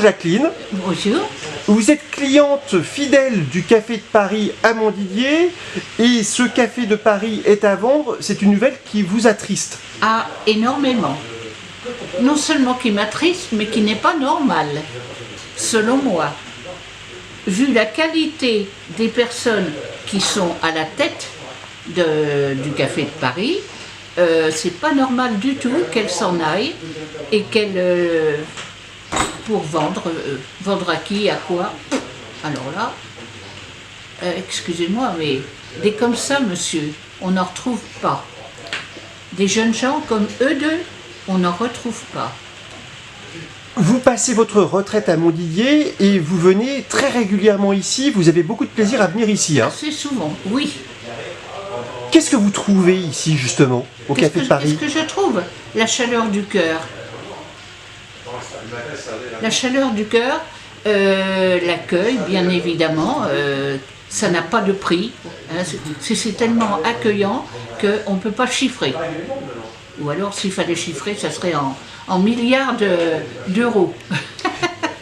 Jacqueline. Bonjour. Vous êtes cliente fidèle du Café de Paris à Montdidier et ce Café de Paris est à vendre. C'est une nouvelle qui vous attriste. Ah, énormément. Non seulement qui m'attriste, mais qui n'est pas normal, selon moi. Vu la qualité des personnes qui sont à la tête du Café de Paris, c'est pas normal du tout qu'elles s'en aillent et qu'elles... pour vendre à qui, à quoi. Alors là, excusez-moi, mais des comme ça, monsieur, on n'en retrouve pas. Des jeunes gens comme eux deux, on n'en retrouve pas. Vous passez votre retraite à Montdidier et vous venez très régulièrement ici. Vous avez beaucoup de plaisir à venir ici. Hein. Assez souvent, oui. Qu'est-ce que vous trouvez ici, justement, au Café de Paris? Qu'est-ce que je trouve? La chaleur du cœur. La chaleur du cœur, l'accueil, bien évidemment, ça n'a pas de prix. Hein, c'est tellement accueillant qu'on ne peut pas chiffrer. Ou alors, s'il fallait chiffrer, ça serait en milliards d'euros.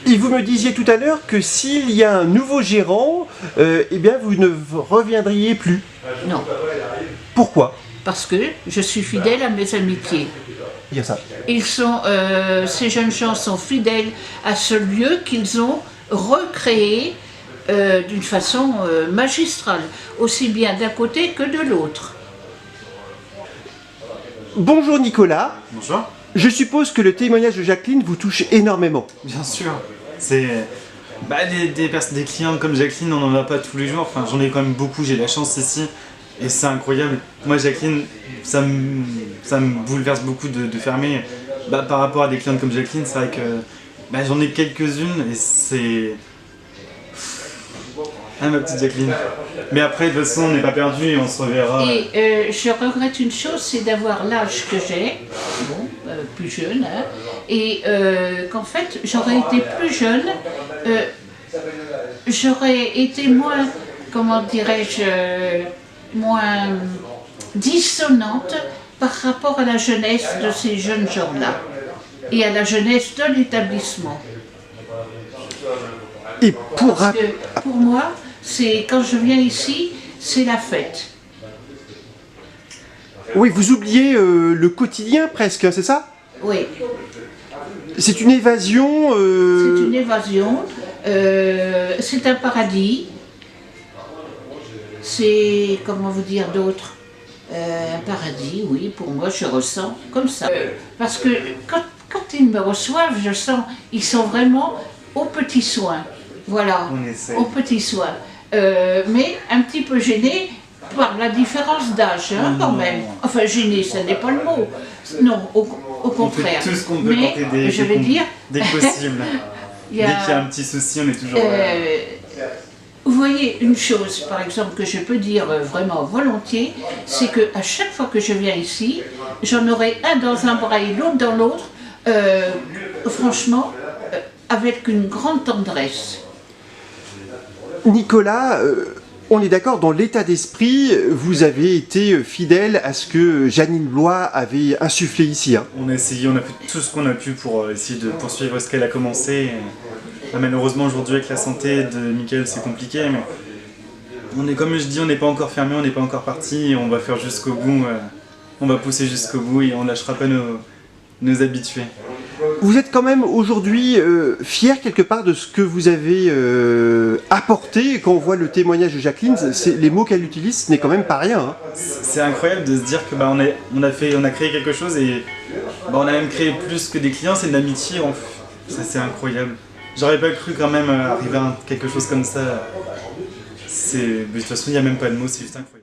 Et vous me disiez tout à l'heure que s'il y a un nouveau gérant, eh bien vous ne reviendriez plus. Non. Pourquoi? Parce que je suis fidèle à mes amitiés. Dire ça. Ces jeunes gens sont fidèles à ce lieu qu'ils ont recréé d'une façon magistrale, aussi bien d'un côté que de l'autre. Bonjour Nicolas. Bonjour. Je suppose que le témoignage de Jacqueline vous touche énormément. Bien sûr. C'est des clients comme Jacqueline, on n'en a pas tous les jours. Enfin, j'en ai quand même beaucoup. J'ai la chance ici et c'est incroyable. Moi, Jacqueline, ça me bouleverse beaucoup de fermer. Par rapport à des clientes comme Jacqueline, c'est vrai que j'en ai quelques-unes et c'est... Ah, ma petite Jacqueline. Mais après, de toute façon, on n'est pas perdu et on se reverra. Et je regrette une chose, c'est d'avoir l'âge que j'ai, bon, plus jeune, hein, et qu'en fait, j'aurais été plus jeune, j'aurais été moins, comment dirais-je, moins dissonante par rapport à la jeunesse de ces jeunes gens-là et à la jeunesse de l'établissement. Et Parce que pour moi, quand je viens ici, c'est la fête. Oui, vous oubliez le quotidien presque, hein, c'est ça? Oui. C'est une évasion. C'est une évasion, c'est un paradis. C'est, comment vous dire d'autre, un paradis, oui, pour moi, je ressens comme ça. Parce que quand ils me reçoivent, je sens, ils sont vraiment aux petits soins. Voilà, aux petits soins. Mais un petit peu gêné par la différence d'âge, hein, quand même. Enfin, gêné, ça n'est pas le mot. Non, au contraire. On fait tout ce qu'on peut quand je vais dire, dès que possible. Dès qu'il y a un petit souci, on est toujours là. Vous voyez, une chose, par exemple, que je peux dire vraiment volontiers, c'est qu'à chaque fois que je viens ici, j'en aurai un dans un bras et l'autre dans l'autre, franchement, avec une grande tendresse. Nicolas, on est d'accord, dans l'état d'esprit, vous avez été fidèle à ce que Jeannine Blois avait insufflé ici. Hein. On a essayé, on a fait tout ce qu'on a pu pour essayer de poursuivre ce qu'elle a commencé. Malheureusement, aujourd'hui, avec la santé de Mickaël, c'est compliqué, mais on est, comme je dis, on n'est pas encore fermé, on n'est pas encore parti, on va faire jusqu'au bout, on va pousser jusqu'au bout et on lâchera pas nos habitués. Vous êtes quand même aujourd'hui fier quelque part de ce que vous avez apporté. Quand on voit le témoignage de Jacqueline, les mots qu'elle utilise, ce n'est quand même pas rien. Hein. C'est incroyable de se dire que on a créé quelque chose et on a même créé plus que des clients, c'est de l'amitié. Ça c'est incroyable. J'aurais pas cru quand même arriver à quelque chose comme ça. De toute façon, il n'y a même pas de mots, c'est juste incroyable.